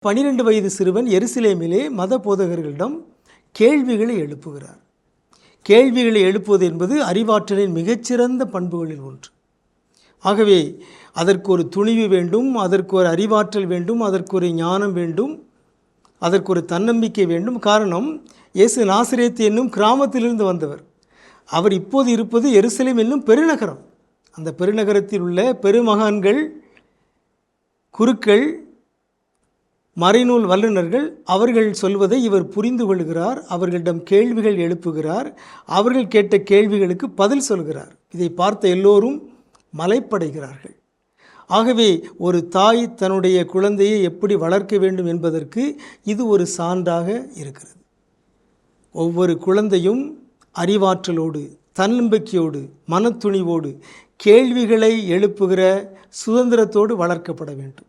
12 வயது சிறுவன் எருசலேமிலே மத போதகர்களிடம் கேள்விகளை எழுப்புகிறார். கேள்விகளை எழுப்புவது என்பது அறிவாற்றலின் மிகச்சிறந்த பண்புகளில் ஒன்று. ஆகவே அதற்கு ஒரு துணிவு வேண்டும், அதற்கு ஒரு அறிவாற்றல் வேண்டும், அதற்கு ஒரு ஞானம் வேண்டும், அதற்கு ஒரு தன்னம்பிக்கை வேண்டும். காரணம், இயேசு நாசரேத் என்னும் கிராமத்திலிருந்து வந்தவர். அவர் இப்போது இருப்பது எருசலேம் என்னும் பெருநகரம். அந்த பெருநகரத்தில் உள்ள பெருமகான்கள், குருக்கள், மறைநூல் வல்லுநர்கள் அவர்கள் சொல்வதை இவர் புரிந்து கொள்கிறார். அவர்களிடம் கேள்விகள் எழுப்புகிறார். அவர்கள் கேட்ட கேள்விகளுக்கு பதில் சொல்கிறார். இதை பார்த்த எல்லோரும் மலைப்படைகிறார்கள். ஆகவே ஒரு தாய் தன்னுடைய குழந்தையை எப்படி வளர்க்க வேண்டும் என்பதற்கு இது ஒரு சான்றாக இருக்கிறது. ஒவ்வொரு குழந்தையும் அறிவாற்றலோடு, தன்னம்பிக்கையோடு, மனத்துணிவோடு, கேள்விகளை எழுப்புகிற சுதந்திரத்தோடு வளர்க்கப்பட வேண்டும்.